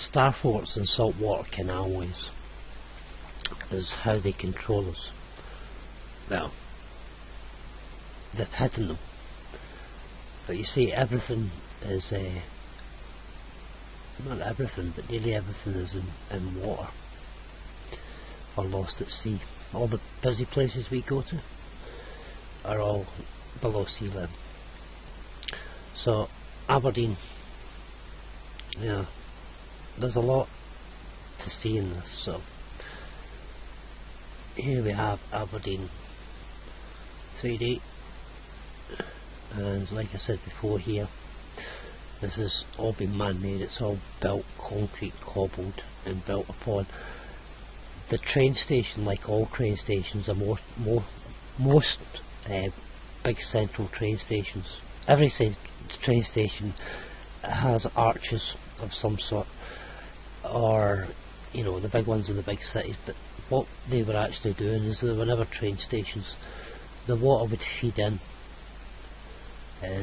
Starforts and saltwater canalways is how they control us. Well, they've hidden them, but you see, everything is not everything, but nearly everything is in water or lost at sea. All the busy places we go to are all below sea level. So Aberdeen, yeah, there's a lot to see in this. So here we have Aberdeen 3D, and like I said before, here this has all been man-made. It's all built, concrete, cobbled and built upon. The train station, like all train stations, are most big central train stations. Every train station has arches of some sort, or you know, the big ones in the big cities. But what they were actually doing is, there were never train stations. The water would feed in,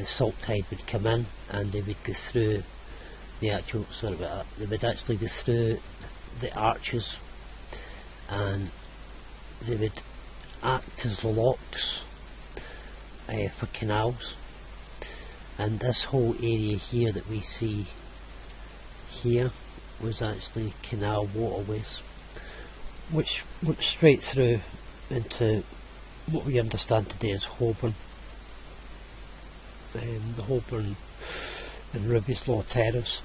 salt tide would come in, and they would go through the actual they would actually go through the arches, and they would act as locks for canals. And this whole area here that we see here was actually canal waterways, which went straight through into what we understand today as Holborn, the Holborn and Rubyslaw Terrace.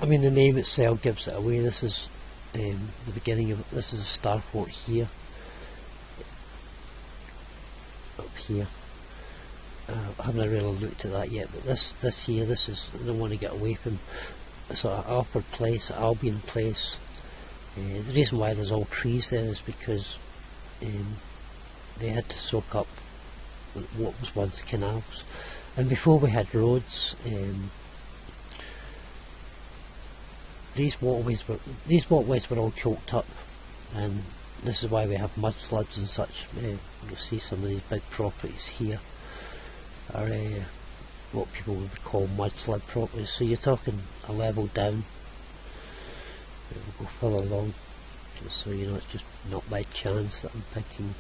I mean, the name itself gives it away. This is the beginning of, this is a starfort here, up here. I haven't really looked at that yet, but this here, this is, I don't want to get away from sort of Alford Place, Albion Place. The reason why there's all trees there is because they had to soak up what was once canals. And before we had roads, these waterways were all choked up, and this is why we have mudslides and such. You'll see some of these big properties here are what people would call mudslide properties. So you're talking a level down. We'll go further along, just so you know, it's just not by chance that I'm picking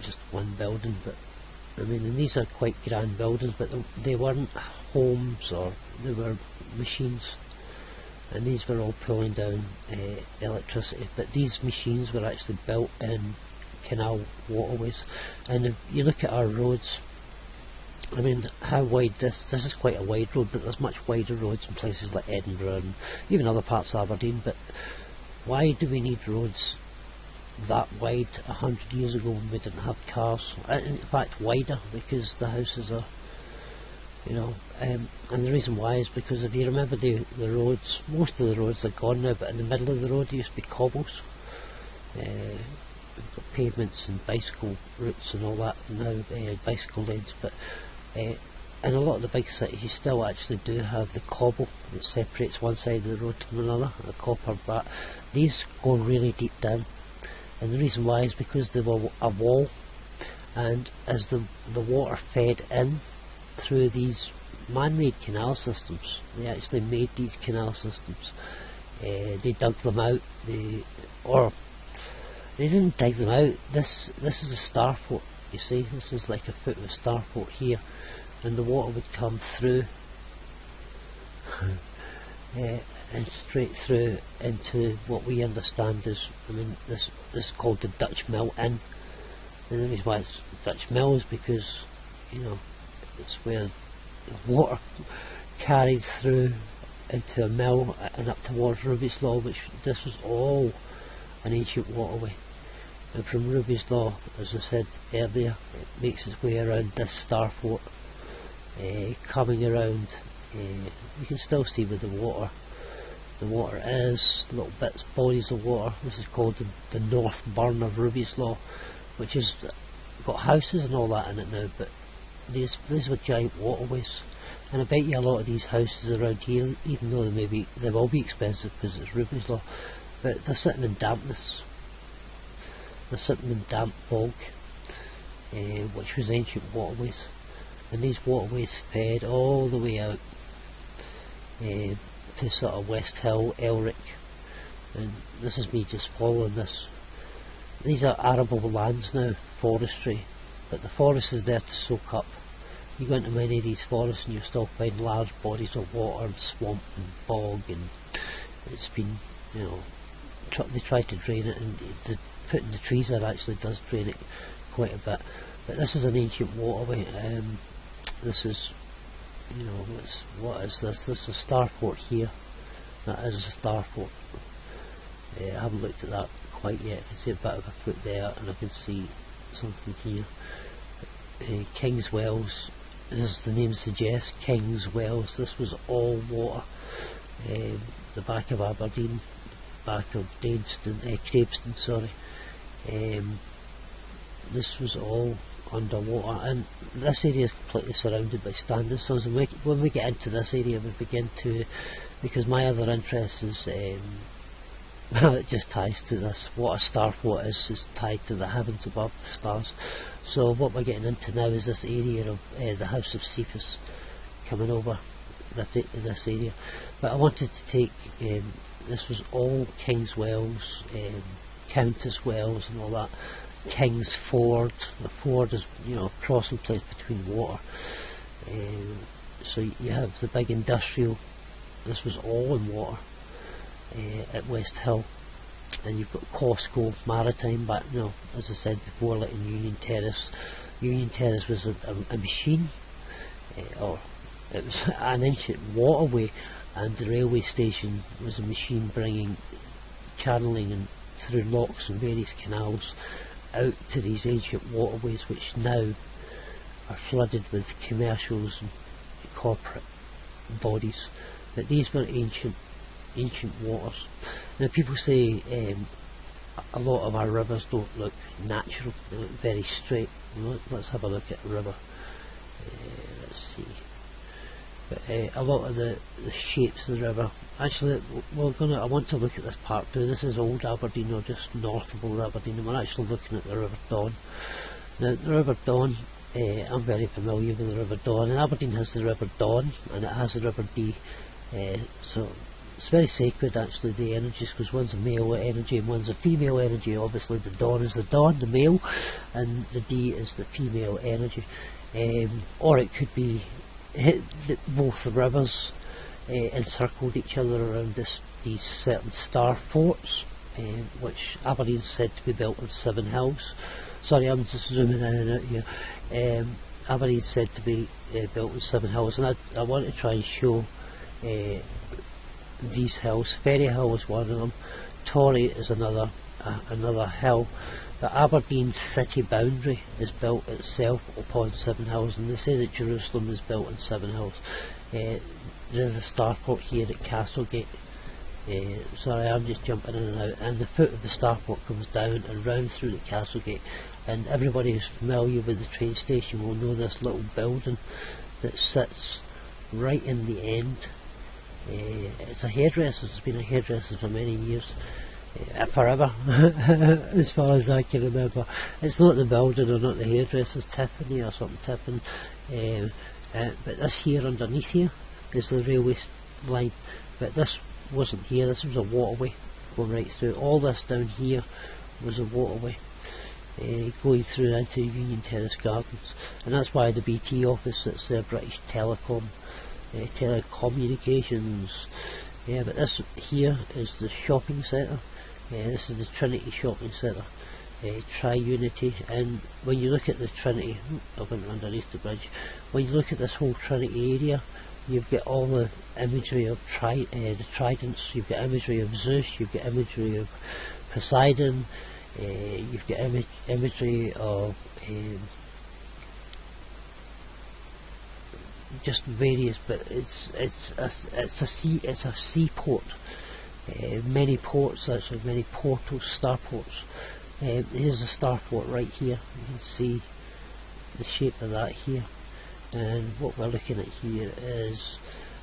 just one building. But I mean, and these are quite grand buildings, but they weren't homes, or they were machines, and these were all pulling down electricity. But these machines were actually built in canal waterways. And if you look at our roads, I mean, how wide this is quite a wide road, but there's much wider roads in places like Edinburgh and even other parts of Aberdeen. But why do we need roads that wide 100 years ago when we didn't have cars? In fact, wider, because the houses are, you know, and the reason why is because if you remember the roads, most of the roads are gone now, but in the middle of the road there used to be cobbles. We've got pavements and bicycle routes and all that now, bicycle lanes, but in a lot of the big cities you still actually do have the cobble that separates one side of the road from another, a copper bar. These go really deep down, and the reason why is because they were a wall, and as the water fed in through these man-made canal systems, they actually made these canal systems. They dug them out, they didn't dig them out. This is a starfort, you see. This is like a foot of a starfort here, and the water would come through and straight through into what we understand as, I mean, this is called the Dutch Mill Inn. And the reason why it's Dutch Mill is because, you know, it's where the water carried through into a mill and up towards Rubyslaw, which this was all an ancient waterway. And from Rubyslaw, as I said earlier, it makes its way around this starfort, coming around. You can still see where the water is, little bits, bodies of water. This is called the North Burn of Rubyslaw, which has got houses and all that in it now, but these were giant waterways. And I bet you a lot of these houses around here, even though they will be expensive because it's Rubyslaw, but they're sitting in dampness. They're sitting in damp bog, which was ancient waterways, and these waterways fed all the way out to sort of West Hill, Elric, and this is me just following this. These are arable lands now, forestry, but the forest is there to soak up. You go into many of these forests and you still find large bodies of water and swamp and bog, and it's been, you know, they try to drain it, and putting the trees there actually does drain it quite a bit. But this is an ancient waterway. This is, you know, what is this? This is a Starfort here. That is a Starfort. I haven't looked at that quite yet. I can see a bit of a foot there, and I can see something here. King's Wells, as the name suggests, King's Wells. This was all water. The back of Aberdeen, back of Craveston, sorry. This was all underwater, and this area is completely surrounded by standing stones. And when we get into this area, we begin to, because my other interest is, it just ties to this. What a Starfort is tied to the heavens above the stars. So what we're getting into now is this area of the House of Cephas coming over this area. But I wanted to take, this was all King's Wells, Countess Wells and all that. King's Ford. The ford is, you know, a crossing place between water. So you have the big industrial. This was all in water at West Hill, and you've got Costco, Maritime. But you know, as I said before, like in Union Terrace. Union Terrace was a machine, or it was an ancient waterway, and the railway station was a machine bringing, channeling and through locks and various canals out to these ancient waterways, which now are flooded with commercials and corporate bodies. But these were ancient waters. Now people say a lot of our rivers don't look natural, they look very straight. Let's have a look at a river. Let's see. But a lot of the shapes of the river, actually I want to look at this part too. This is Old Aberdeen, or just north of Old Aberdeen, and we're actually looking at the River Don. Now the River Don, I'm very familiar with the River Don, and Aberdeen has the River Don and it has the River Dee, so it's very sacred actually, the energies, because one's a male energy and one's a female energy. Obviously the Don is the Don, the male, and the Dee is the female energy, or it could be both the rivers encircled each other around these certain star forts, which Aberdeen is said to be built on 7 hills. Sorry, I'm just zooming in and out here. Aberdeen is said to be built on 7 hills, and I want to try and show these hills. Ferry Hill is one of them. Torry is another hill. The Aberdeen city boundary is built itself upon 7 hills, and they say that Jerusalem is built on 7 hills. There's a starport here at Castlegate. Sorry, I'm just jumping in and out. And the foot of the starport comes down and round through the Castlegate. And everybody who's familiar with the train station will know this little building that sits right in the end. It's a hairdresser. It's been a hairdresser for many years. Forever, as far as I can remember. It's not the building or not the hairdressers, Tiffany or something, Tiffin. But this here underneath here is the railway line. But this wasn't here, this was a waterway going right through. All this down here was a waterway going through into Union Terrace Gardens. And that's why the BT office sits there, British Telecom, Telecommunications. Yeah, but this here is the shopping centre. This is the Trinity Shopping Centre, Tri-Unity. And when you look at the Trinity, I went underneath the bridge, when you look at this whole Trinity area, you've got all the imagery of the tridents, you've got imagery of Zeus, you've got imagery of Poseidon, you've got imagery of just various, but it's a seaport. Many ports, actually many portals, starports. Here's a starport right here. You can see the shape of that here. And what we're looking at here is,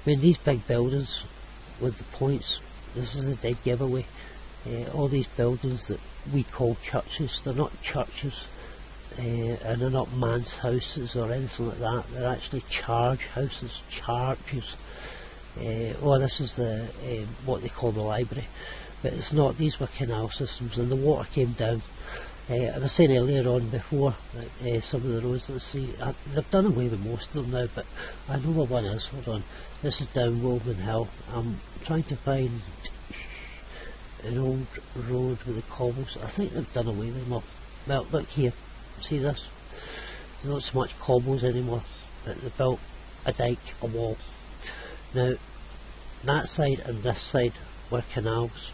I mean, these big buildings with the points, this is a dead giveaway. All these buildings that we call churches, they're not churches, and they're not manse houses or anything like that. They're actually charge houses, charges. oh, this is the what they call the library, but it's not. These were canal systems, and the water came down. I was saying earlier on before that some of the roads that I see, they've done away with most of them now, but I know where one is. Hold on, this is down Woolman Hill. I'm trying to find an old road with the cobbles. I think they've done away with them all. Well, look here, see this? There's not so much cobbles anymore, but they built a dike, a wall. Now, that side and this side were canals,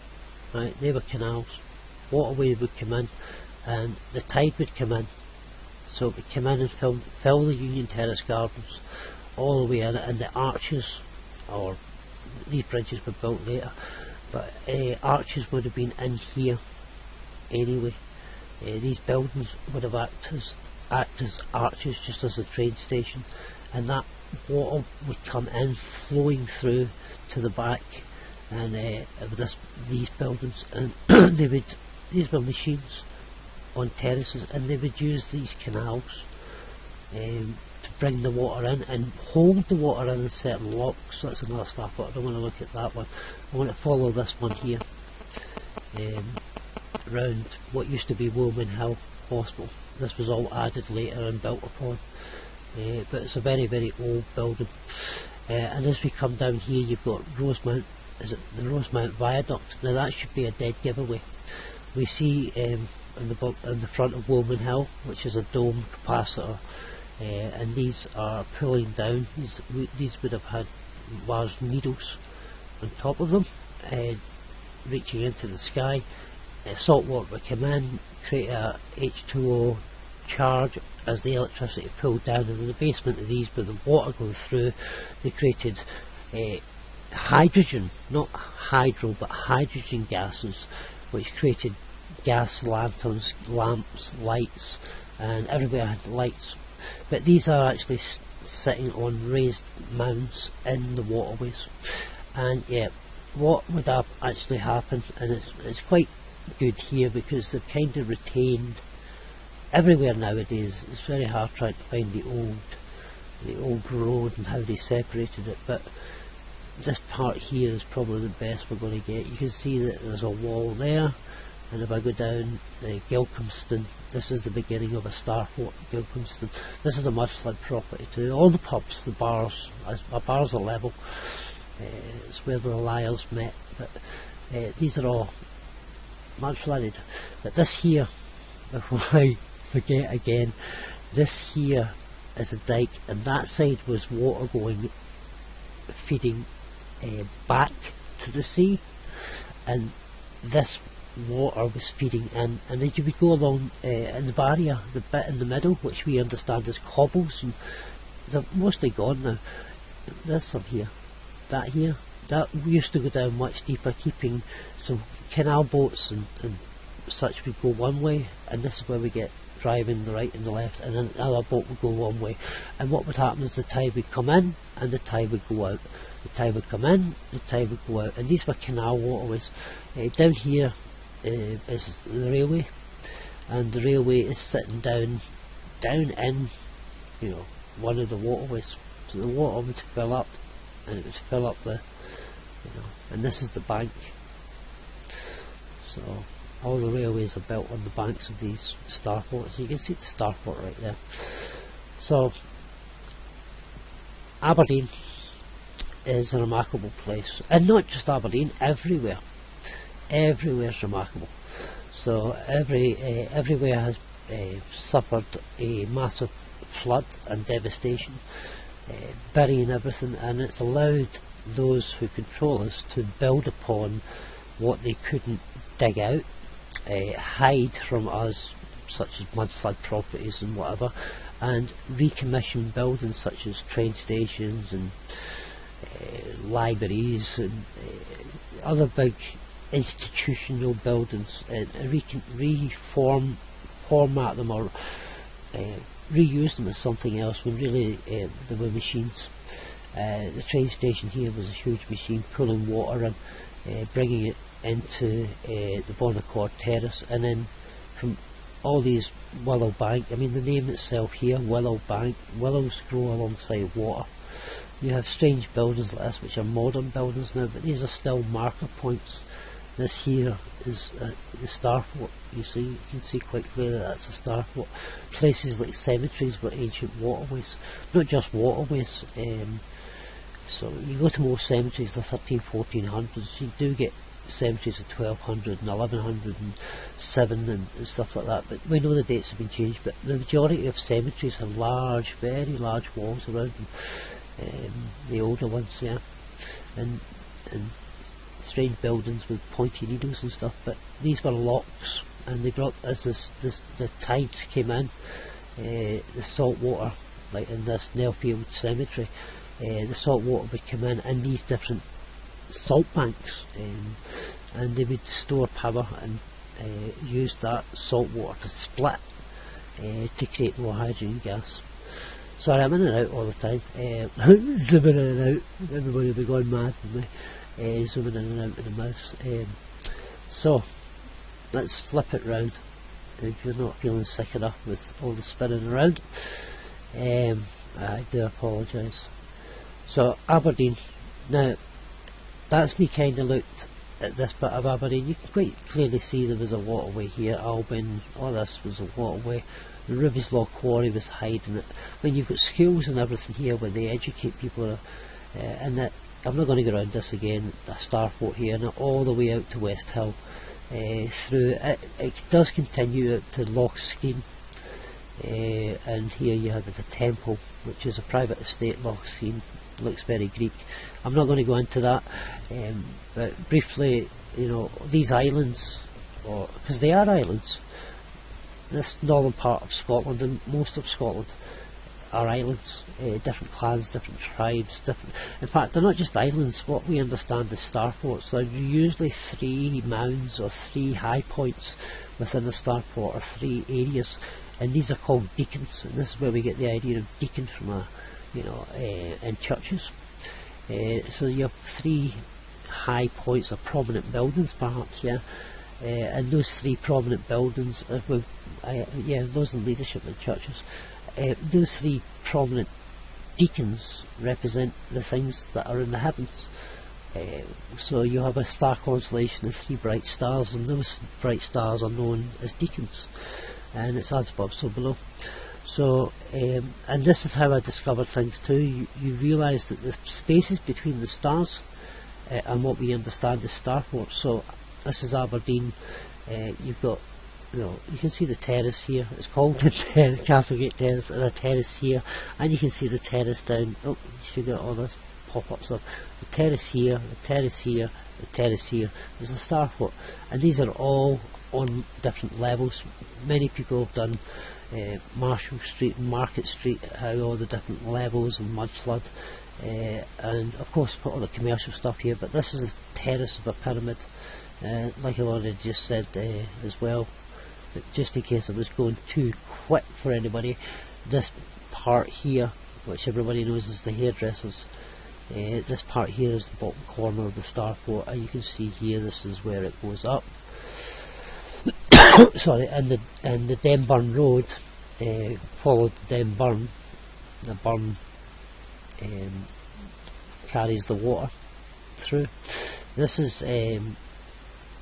right? They were canals. Waterways would come in, and the tide would come in, so it would come in and fill the Union Terrace Gardens all the way in it, and the arches, or these bridges were built later, but arches would have been in here anyway. These buildings would have acted as arches, just as a train station, and that water would come in flowing through to the back, and with these buildings, and these were machines on terraces, and they would use these canals to bring the water in and hold the water in certain locks. That's another Starfort. I don't want to look at that one. I want to follow this one here round what used to be Woolman Hill Hospital. This was all added later and built upon, but it's a very, very old building. And as we come down here, you've got Rosemount. Is it the Rosemount Viaduct? Now that should be a dead giveaway. We see in the front of Woolman Hill, which is a dome capacitor, and these are pulling down. These would have had large needles on top of them, reaching into the sky. Salt water would come in, create a H2O charge as the electricity pulled down, and in the basement of these, with the water going through, they created hydrogen, not hydro, but hydrogen gases, which created gas lanterns, lamps, lights, and everywhere had lights. But these are actually sitting on raised mounds in the waterways. And yeah, what would have actually happened, and it's quite good here because they've kind of retained everywhere nowadays. It's very hard trying to find the old road and how they separated it, but this part here is probably the best we're going to get. You can see that there's a wall there, and if I go down Gilcomston, this is the beginning of a Starfort, Gilcomston. This is a mudflood property too. All the pubs, the bars, our bars are level. It's where the liars met, but these are all mudflooded. But this here, before I forget again, this here is a dike, and that side was water going, feeding back to the sea, and this water was feeding in, and as you would go along in the barrier, the bit in the middle, which we understand as cobbles, and they're mostly gone now. There's some here, that used to go down much deeper, keeping some canal boats and such would go one way, and this is where we get driving the right and the left, and then another boat would go one way. And what would happen is the tide would come in and the tide would go out. The tide would come in, the tide would go out, and these were canal waterways. Down here is the railway, and the railway is sitting down in, you know, one of the waterways. So the water would fill up, and it would fill up the, you know, and this is the bank. So all the railways are built on the banks of these Starforts. You can see the Starfort right there. So Aberdeen is a remarkable place, and not just Aberdeen, everywhere. Everywhere is remarkable. So everywhere has suffered a massive flood and devastation, burying everything, and it's allowed those who control us to build upon what they couldn't dig out, hide from us, such as mudflood properties and whatever, and recommission buildings such as train stations and libraries and other big institutional buildings, and format them or reuse them as something else when really they were machines. The train station here was a huge machine pulling water and bringing it into the Bonaccord Terrace, and then from all these willow bank, I mean the name itself here, willow bank, willows grow alongside water, You have strange buildings like this, which are modern buildings now, but these are still marker points. This here is the Starfort. You can see quite clearly that's a Starfort. Places like cemeteries were ancient waterways, not just waterways. So you go to most cemeteries, the 1300s, 1400s, you do get cemeteries of 1200 and 1107 and stuff like that, but we know the dates have been changed, but the majority of cemeteries have large, very large walls around them, the older ones, yeah, and strange buildings with pointy needles and stuff, but these were locks, and they brought, as the tides came in, the salt water, like in this Nellfield cemetery, the salt water would come in these different salt banks, and they would store power and use that salt water to split to create more hydrogen gas. Sorry, I'm in and out all the time, zooming in and out, everybody will be going mad with me, zooming in and out with the mouse. So let's flip it round if you're not feeling sick enough with all the spinning around. I do apologise. So Aberdeen, now that's me kind of looked at this bit of Aberdeen. You can quite clearly see there was a waterway here, Albin, all this was a waterway. The Riveslaw Quarry was hiding it. I mean, you've got schools and everything here where they educate people, and that, I'm not going to go around this again, a Starfort here, and all the way out to West Hill, through, it does continue out to Loch Skene, and here you have the temple, which is a private estate. Loch Skene looks very Greek. I'm not going to go into that, but briefly, you know, these islands, because they are islands, this northern part of Scotland and most of Scotland are islands, different clans, different tribes, in fact they're not just islands. What we understand as Starforts, there are usually 3 mounds or 3 high points within the Starfort, or 3 areas, and these are called deacons, and this is where we get the idea of deacon from, in churches. So you have 3 high points or prominent buildings, perhaps, yeah, and those 3 prominent buildings, those are leadership in churches. Those 3 prominent deacons represent the things that are in the heavens. So you have a star constellation of 3 bright stars, and those bright stars are known as deacons, and it's as above so below. So and this is how I discovered things too. You realise that the spaces between the stars and what we understand as Starforts. So this is Aberdeen. You've got, you can see the terrace here. It's called the Castlegate Terrace, and a terrace here, and you can see the terrace down. Oh, you should get all this pop-up stuff. The terrace here, the terrace here, the terrace here. There's a Starfort, and these are all on different levels. Many people have done Marshall Street and Market Street, how all the different levels and mudflood, and of course put all the commercial stuff here. But this is the terrace of a pyramid, like I already just said as well. But just in case I was going too quick for anybody, this part here, which everybody knows as the hairdressers, this part here is the bottom corner of the Starfort, and you can see here this is where it goes up. Sorry, and the Denburn Road followed the Denburn. The burn carries the water through. This is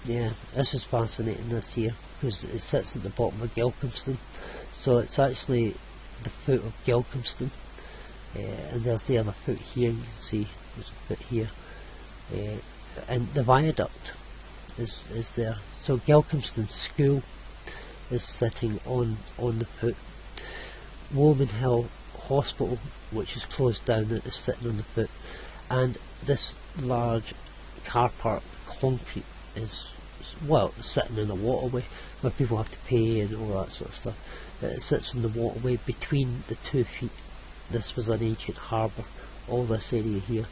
this is fascinating, this here, because it sits at the bottom of Gilcomston. So it's actually the foot of Gilcomston, and there's the other foot here. You can see there's a foot here, and the viaduct is there. So Gilcomston School is sitting on the foot. Woolman Hill Hospital, which is closed down, is sitting on the foot, and this large car park concrete is, well, sitting in a waterway where people have to pay and all that sort of stuff. It sits in the waterway between the 2 feet. This was an ancient harbour, all this area here,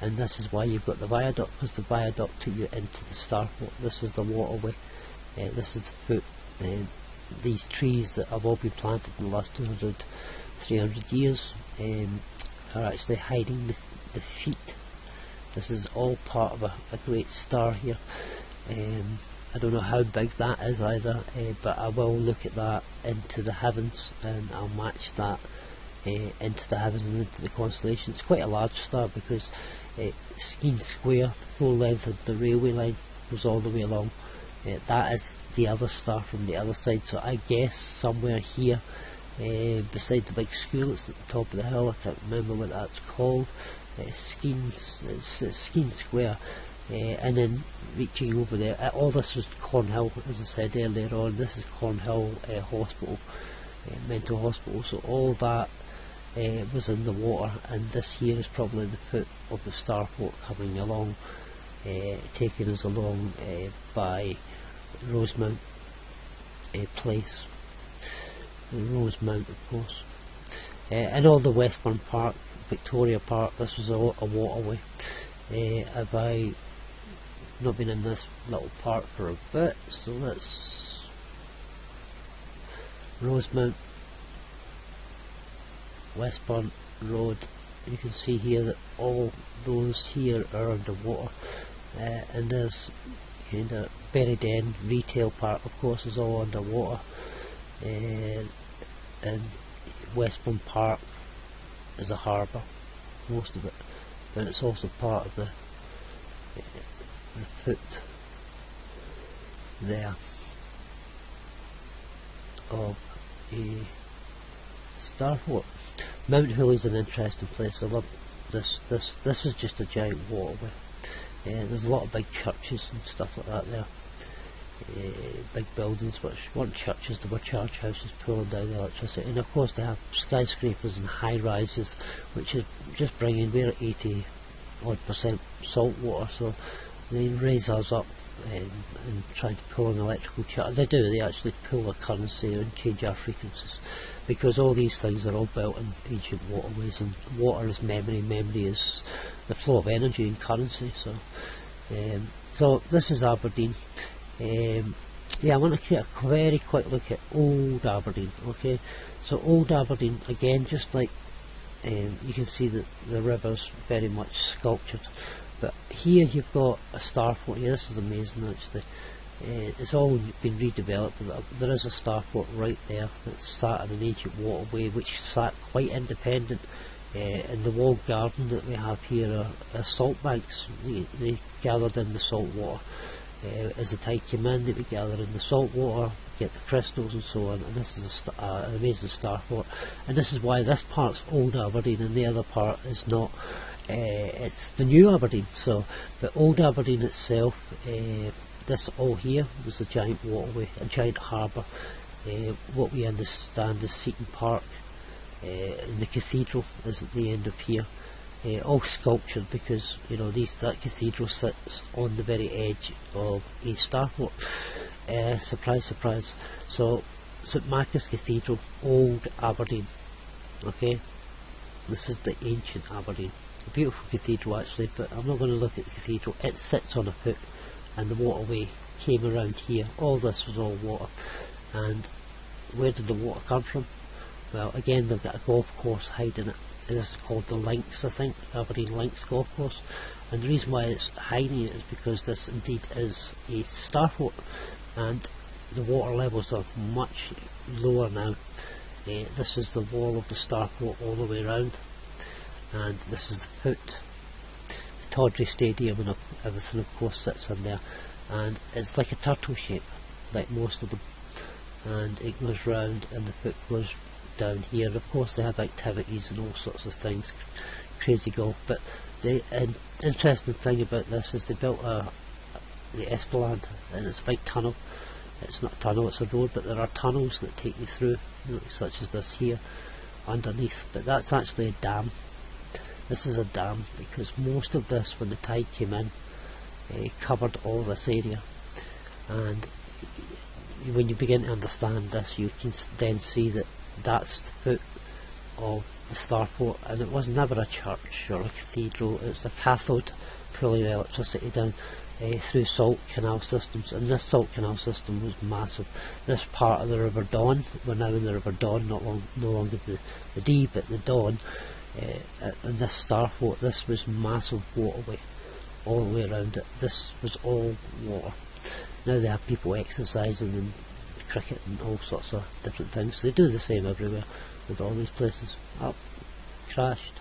and this is why you've got the viaduct, because the viaduct took you into the Starfort. This is the waterway, this is the foot. These trees that have all been planted in the last 200, 300 years are actually hiding the feet. This is all part of a great star here. I don't know how big that is either, but I will look at that into the heavens, and I'll match that into the heavens and into the constellation. It's quite a large star because Skene Square, the full length of the railway line, goes all the way along. That is the other star from the other side, so I guess somewhere here beside the big school, it's at the top of the hill, I can't remember what that's called, Skene Square, and then reaching over there, all this was Cornhill, as I said earlier on. This is Cornhill Hospital, mental hospital, so all that was in the water, and this here is probably the foot of the Starfort coming along, taking us along by Rosemount Place, Rosemount of course, and all the Westburn Park, Victoria Park. This was a waterway. Have I not been in this little park for a bit, so that's Rosemount, Westburn Road. You can see here that all those here are underwater, and there's kind of Buried End Retail Park, of course, is all underwater, and Westburn Park is a harbour, most of it, but it's also part of the foot there of a Starfort. Mount Hool is an interesting place. I love this. This is just a giant waterway. There's a lot of big churches and stuff like that there. Big buildings which weren't churches, they were charge houses pulling down the electricity, and of course they have skyscrapers and high rises which is just bringing, we're at 80 odd % salt water, so they raise us up and try to pull an electrical charge. They do, they actually pull a currency and change our frequencies, because all these things are all built in ancient waterways, and water is memory, memory is the flow of energy and currency. So this is Aberdeen. Yeah, I want to take a very quick look at Old Aberdeen. Okay, so Old Aberdeen, again, just like you can see that the river's very much sculptured, but here you've got a Starfort here. This is amazing actually. It's all been redeveloped, but there is a Starfort right there that's sat in an ancient waterway which sat quite independent. In the walled garden that we have here are salt banks. They gathered in the salt water. As the tide came in, they would gather in the salt water, get the crystals and so on, and this is an amazing Starfort, and this is why this part's Old Aberdeen and the other part is not. It's the New Aberdeen. So, but Old Aberdeen itself, this all here was a giant waterway, a giant harbour. What we understand is Seaton Park, and the cathedral is at the end of here. All sculptured, because you know that cathedral sits on the very edge of a Starfort. Surprise, surprise. So St Marcus Cathedral, Old Aberdeen. Okay, this is the ancient Aberdeen. A beautiful cathedral actually, but I'm not going to look at the cathedral. It sits on a foot, and the waterway came around here. All this was all water, and where did the water come from? Well, again, they've got a golf course hiding it. This is called the Links, I think, Aberdeen Links Golf Course, and the reason why it's hiding it is because this indeed is a Starfort, and the water levels are much lower now. This is the wall of the Starfort all the way around, and this is the foot. The Tawdry Stadium and everything of course sits in there, and it's like a turtle shape, like most of them, and it goes round and the foot goes down here. Of course they have activities and all sorts of things, crazy golf, but the interesting thing about this is they built the Esplanade, and it's a big tunnel. It's not a tunnel, it's a road, but there are tunnels that take you through, such as this here underneath, but that's actually a dam. This is a dam because most of this, when the tide came in, covered all this area, and when you begin to understand this, you can then see that that's the foot of the Starfort, and it was never a church or a cathedral. It was a cathode pulling electricity down through salt canal systems, and this salt canal system was massive. This part of the River Don, we're now in the River Don, no longer the Dee but the Don, and this Starfort, this was massive waterway all the way around it. This was all water. Now they have people exercising and cricket and all sorts of different things. They do the same everywhere. with all these places. Up, crashed.